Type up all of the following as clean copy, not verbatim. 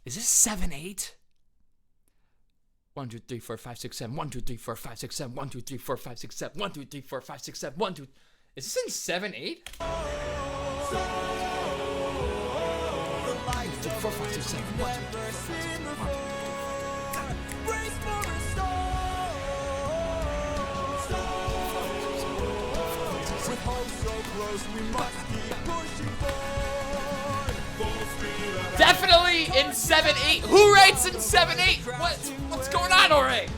Is this 7/8? 1 2 3 4 5 6 7 1 2 3 4 5 6 7 1 2 3 4 5 6 7 1 2 3 4 5 6 7 1 2. Is this in 7/8? 4 5 6 7 1 2 3 4 5 6 7 1 2 Definitely in 7/8. Who writes in 7/8? What's going on already?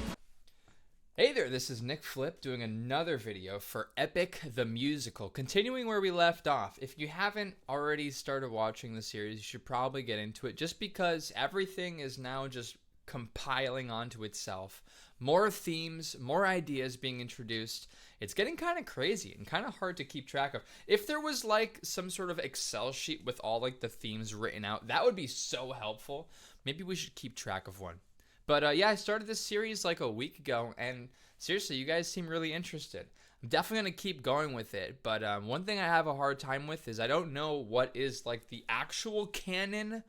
Hey there, this is Nick Flipp doing another video for Epic the Musical, continuing where we left off. If you haven't already started watching the series, you should probably get into it just because everything is now just compiling onto itself. More themes, more ideas being introduced. It's getting kind of crazy and kind of hard to keep track of. If there was like some sort of Excel sheet with all like the themes written out, that would be so helpful. Maybe we should keep track of one. But yeah, I started this series like a week ago, and seriously, you guys seem really interested. I'm definitely going to keep going with it, but one thing I have a hard time with is I don't know what is like the actual canon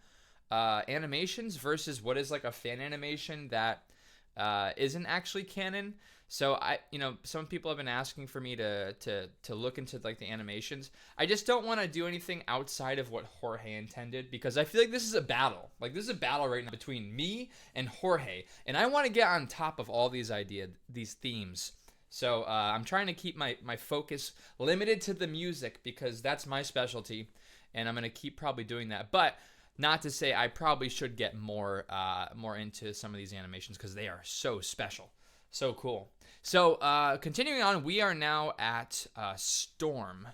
animations versus what is like a fan animation that isn't actually canon. So some people have been asking for me to look into like the animations. I just don't want to do anything outside of what Jorge intended, because I feel like this is a battle. Like this is a battle right now between me and Jorge, and I want to get on top of all these themes. So I'm trying to keep my focus limited to the music because that's my specialty, and I'm gonna keep probably doing that. But not to say I probably should get more into some of these animations because they are so special. So cool. So continuing on, we are now at Storm,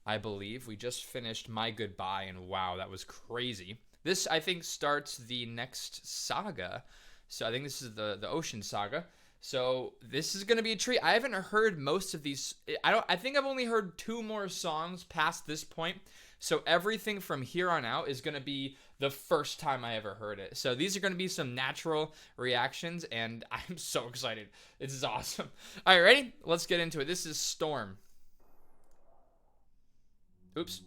I believe. We just finished My Goodbye, and wow, that was crazy. This, I think, starts the next saga. So I think this is the Ocean Saga. So this is going to be a treat. I haven't heard most of these. I think I've only heard 2 more songs past this point. So everything from here on out is going to be the first time I ever heard it. So these are going to be some natural reactions, and I'm so excited. This is awesome. All right, ready? Let's get into it. This is Storm. Oops.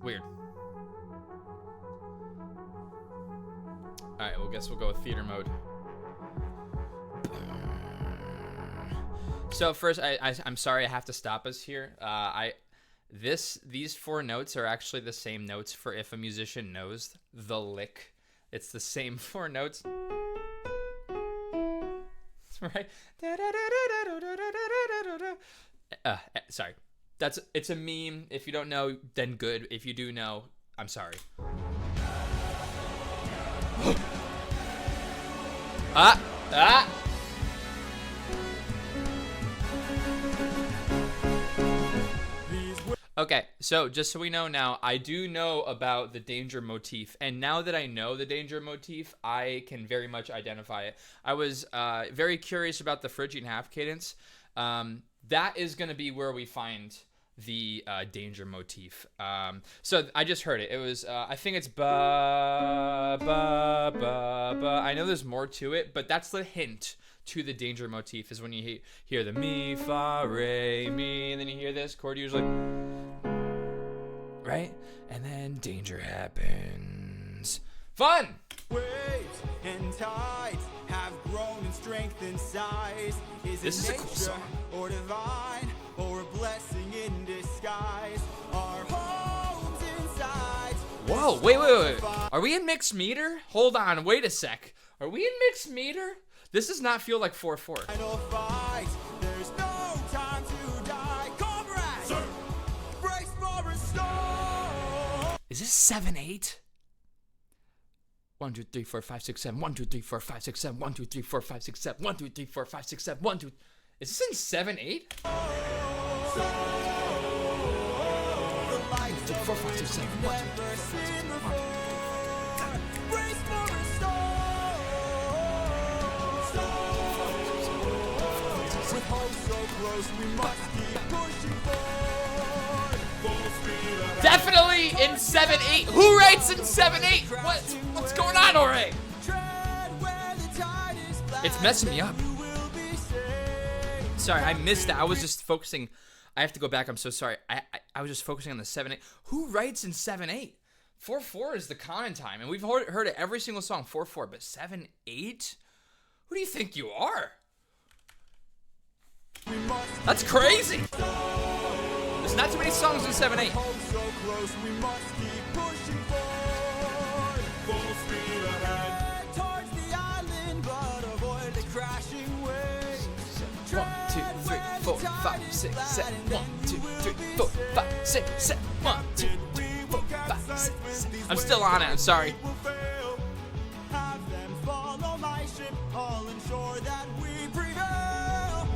Weird. All right, well, guess we'll go with theater mode. So first, I'm sorry I have to stop us here. These 4 notes are actually the same notes for If a Musician Knows the Lick. It's the same 4 notes. Right? Sorry. It's a meme. If you don't know, then good. If you do know, I'm sorry. Okay, so just so we know now, I do know about the danger motif, and now that I know the danger motif, I can very much identify it. I was very curious about the Phrygian half cadence. That is going to be where we find the danger motif. So I just heard it. It was, I think it's ba, ba, ba, ba. I know there's more to it, but that's the hint to the danger motif, is when you hear the mi, fa, re, mi, and then you hear this chord usually, right? And then danger happens. Fun! Waves and tides have grown in strength and size. This is a cool song. Or divine, or a blessing in disguise. Our homes inside. Whoa, wait. Are we in mixed meter? Hold on, wait a sec. Are we in mixed meter? This does not feel like 4/4. There's no time to die. Comrades, brace for a storm. Is this 7/8? 1 2 3 4 5 6 7 1 2 3 4 5 6 7 1 2 3 4 5 6 7 1 2 3 4 5 6 7 1 2. Is this in 7/8? 4 5 6 7 1 2 3 4 5 6 7 1 2. With hope so close, we must keep pushing forward. Full speed ahead. Definitely in 7/8. Who writes in 7/8? What's going on already? Tread where the tide is black. It's messing me up. You will be safe. Sorry, I missed that. I was just focusing I have to go back. I'm so sorry. I was just focusing on the 7/8. Who writes in 7/8? 4/4 is the common time, and we've heard it every single song. 4/4, but 7/8? Who do you think you are? That's crazy. There's not too many songs in 7/8. One, two, three, four, five, six, seven. 1, 2, 3, 4, 5, 6, 7. 1, 2, 3, 4, 5, 6, 7. I'm still on it. I'm sorry. Have them follow my ship, all ensure that we prevail.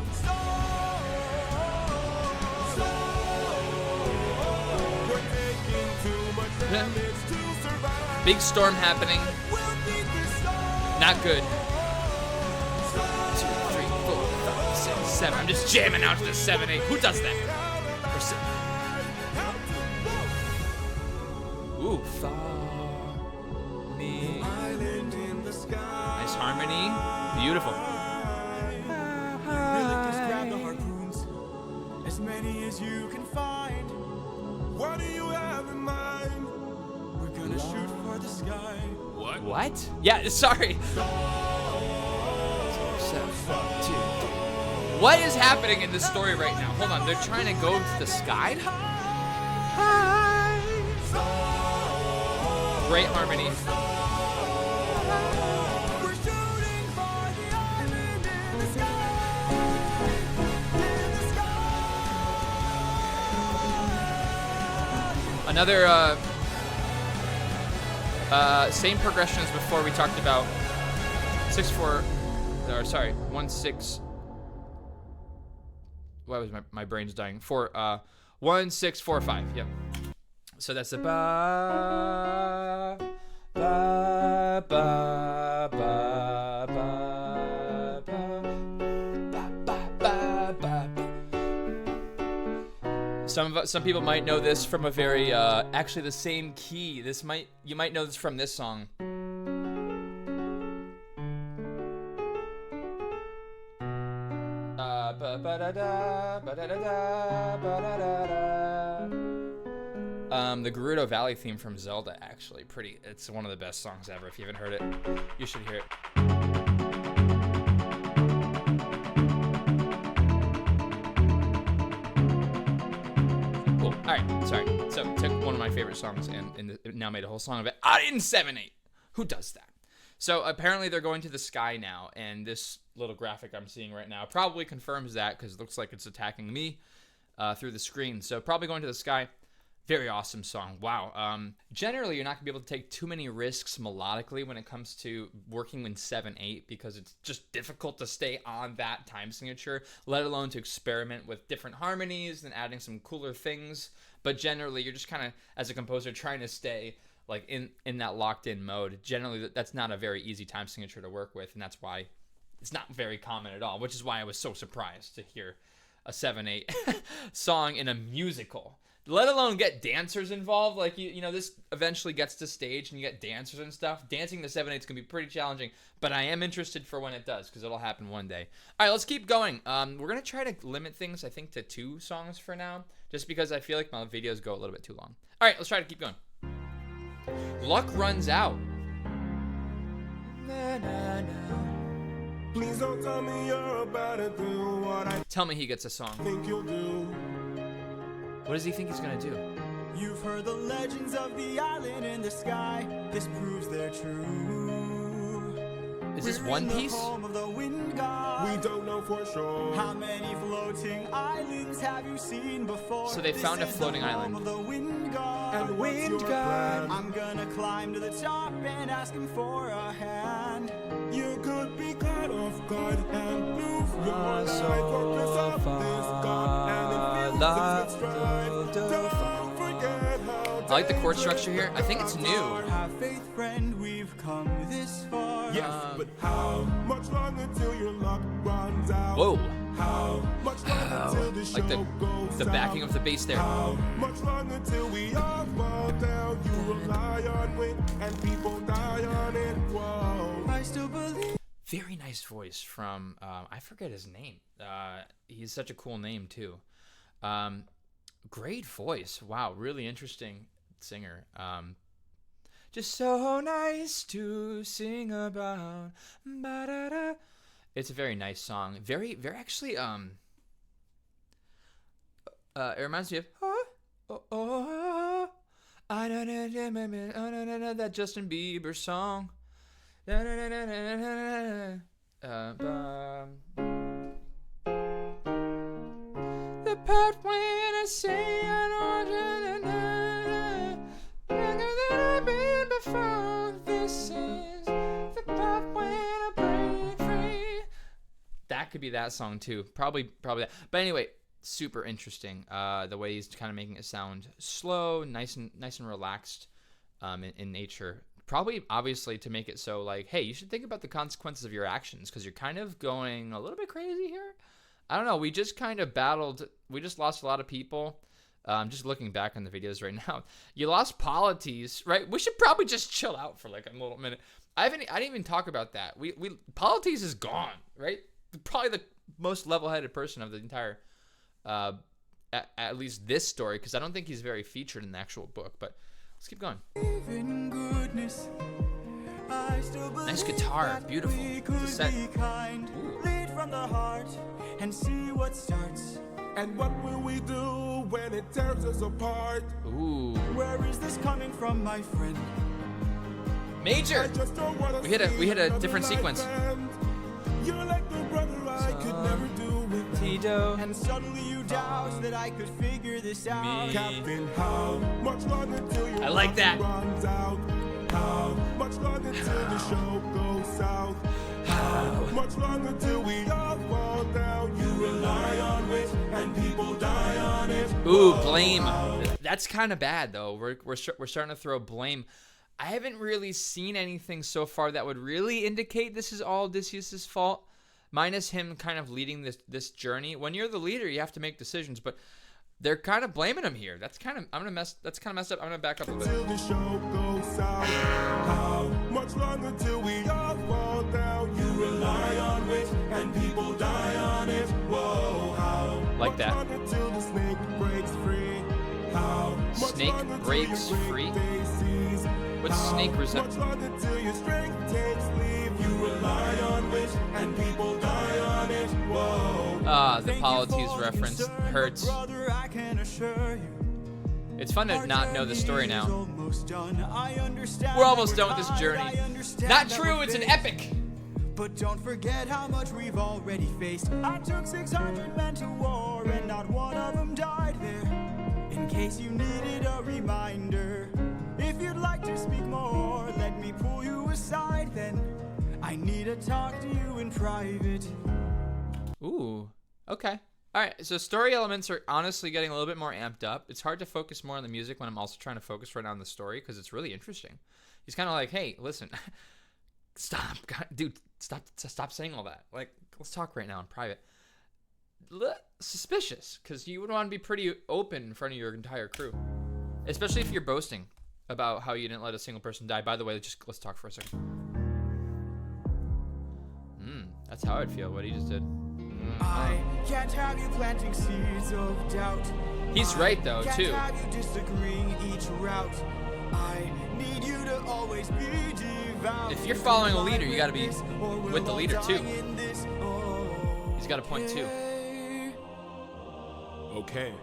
We're taking too much damage to survive. Big storm happening. We'll beat this storm. Not good. 2, 3, 4, 5, 6, 7. I'm just jamming out to the 7/8. Who does that? Or ooh, far me. Island in the sky. Nice harmony. Beautiful. Just grab the harpoons, as many as you can find. What do you have in mind? We're gonna shoot for the sky. What? Yeah, sorry. What is happening in this story right now? Hold on, they're trying to go to the sky? Great harmony. We're shooting for the island in the sky. In the sky. Another, same progression as before. We talked about 6/4, or sorry, 1/6. Why was my brain's dying? 1, 6, 4, 5. Yep. So that's the ba ba ba ba ba ba ba. Some people might know this from a very actually the same key. You might know this from this song. The Gerudo Valley theme from Zelda, actually, it's one of the best songs ever. If you haven't heard it, you should hear it. Cool. All right, sorry. So took one of my favorite songs and now made a whole song of it. In 7/8. Who does that? So apparently they're going to the sky now, and this little graphic I'm seeing right now probably confirms that because it looks like it's attacking me through the screen. So probably going to the sky. Very awesome song. Wow. Generally, you're not going to be able to take too many risks melodically when it comes to working in 7/8 because it's just difficult to stay on that time signature, let alone to experiment with different harmonies and adding some cooler things. But generally, you're just kind of, as a composer, trying to stay like in that locked-in mode. Generally, that's not a very easy time signature to work with, and that's why it's not very common at all, which is why I was so surprised to hear a 7/8 song in a musical. Let alone get dancers involved. Like, you know, this eventually gets to stage and you get dancers and stuff. Dancing to 7/8 can be pretty challenging, but I am interested for when it does because it'll happen one day. All right, let's keep going. We're going to try to limit things, I think, to 2 songs for now, just because I feel like my videos go a little bit too long. All right, let's try to keep going. Luck runs out. Na, na, na. Please don't tell me you're about to do what I Tell me he gets a song. think you'll do. What does he think he's going to do? You've heard the legends of the island in the sky. This proves they're true. Is this We're One in the Piece? home of the wind god. We don't know for sure. How many floating islands have you seen before? So they found a This is floating the home island. of the wind god. And What's wind your god. plan? I'm gonna climb to the top and ask him for a hand. You could be caught off guard and lose your life for this of this god. And it feels as if strife. Don't forget how I like the chord structure here. I think it's new. have faith, friend, we've come this far. Yes, but how much longer till your luck runs out? Whoa. How much longer till the show Like goes the backing out? of the bass there. How much longer till we all fall down? You rely on wind and people die on it. Whoa. I still believe. Very nice voice from, I forget his name. He's such a cool name, too. Great voice. Wow, really interesting singer. Just so nice to sing about. Ba-da-da. It's a very nice song. Very, very actually. It reminds me of that Justin Bieber song. The part when I say I don't longer than I've been before. This is the part when I break free. That could be that song too. Probably that. But anyway, super interesting. The way he's kind of making it sound slow, nice and relaxed, in nature. Probably, obviously, to make it so like, hey, you should think about the consequences of your actions because you're kind of going a little bit crazy here. I don't know. We just kind of battled. We just lost a lot of people. Just looking back on the videos right now, you lost Polities, right? We should probably just chill out for like a little minute. I didn't even talk about that. Polities is gone, right? Probably the most level-headed person of the entire, at least this story, because I don't think he's very featured in the actual book. But let's keep going. Nice guitar, beautiful. It's a set. Lead from the heart and see what starts. And what will we do when it tears us apart? Ooh. Where is this coming from, my friend? Major. We hit a different sequence. You're like the brother I could never do with Tito. And suddenly you doubt that I could figure this out. Captain, how much longer till your I like that. runs out? How much longer till the show goes south? How much longer till we all fall down? You rely on it and people die on it. Ooh, blame. That's kind of bad though. We're starting to throw blame. I haven't really seen anything so far that would really indicate this is all Odysseus' fault, minus him kind of leading this journey. When you're the leader, you have to make decisions, but they're kind of blaming him here. That's kind of messed up. I'm gonna back up a little bit. Till the show goes south. How much longer till we all fall down? You rely on it and people die on it. Whoa, how Like much that. longer till the snake breaks free? How much Snake longer till breaks your free? weekday cease? What's snake How resent? much longer till your strength takes leave? You rely on it and people die on it. Whoa. The Polities reference hurts. Brother, I can assure you. It's fun to not know the story now. We're almost done with this journey. Not true, it's an epic. But don't forget how much we've already faced. I took 600 men to war and not one of them died there. In case you needed a reminder, if you'd like to speak more, let me pull you aside then. I need to talk to you in private. Ooh, okay. All right, so story elements are honestly getting a little bit more amped up. It's hard to focus more on the music when I'm also trying to focus right now on the story because it's really interesting. He's kind of like, hey, listen, stop, dude, stop saying all that. Like, let's talk right now in private. Suspicious, because you would want to be pretty open in front of your entire crew, especially if you're boasting about how you didn't let a single person die. By the way, let's talk for a second. That's how I'd feel, what he just did. I can't have you planting seeds of doubt. He's right though, too. Can't have you disagreeing each route. I need you to always be devout. If you're following a leader, you gotta be with the leader too. He's got a point too. Okay.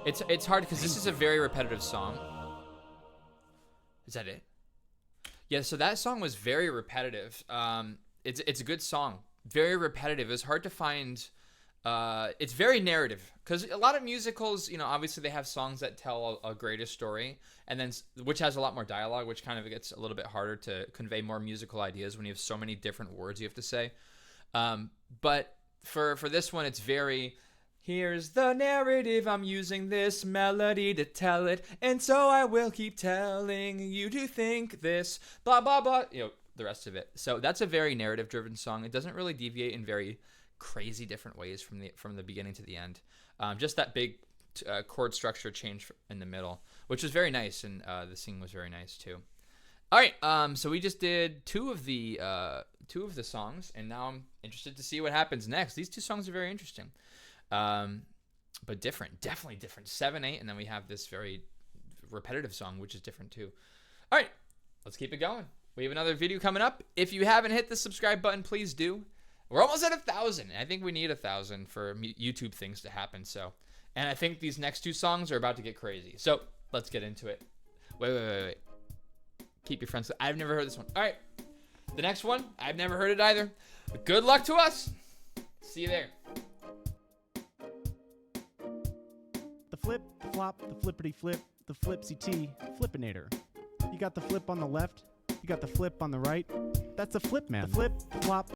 It's hard because this is a very repetitive song. Is that it? Yeah, so that song was very repetitive. It's a good song. Very repetitive. It's hard to find. It's very narrative because a lot of musicals, obviously they have songs that tell a greater story, and then which has a lot more dialogue, which kind of gets a little bit harder to convey more musical ideas when you have so many different words you have to say. But for this one, it's very. Here's the narrative, I'm using this melody to tell it, and so I will keep telling you to think this, blah, blah, blah, the rest of it. So that's a very narrative-driven song. It doesn't really deviate in very crazy different ways from the beginning to the end. Just that big chord structure change in the middle, which was very nice, and the singing was very nice too. All right, so we just did two of the songs, and now I'm interested to see what happens next. These two songs are very interesting. but different, definitely different. 7/8, and then we have this very repetitive song, which is different too. All right, let's keep it going. We have another video coming up. If you haven't hit the subscribe button, please do. We're almost at 1,000. I think we need 1,000 for YouTube things to happen. So, and I think these next two songs are about to get crazy. So let's get into it. Wait. Keep your friends. I've never heard this one. All right, the next one, I've never heard it either. But good luck to us. See you there. The flip, the flop, the flippity flip, the flipsy T, flippinator. You got the flip on the left, you got the flip on the right. That's the flip man. The flip, the flop,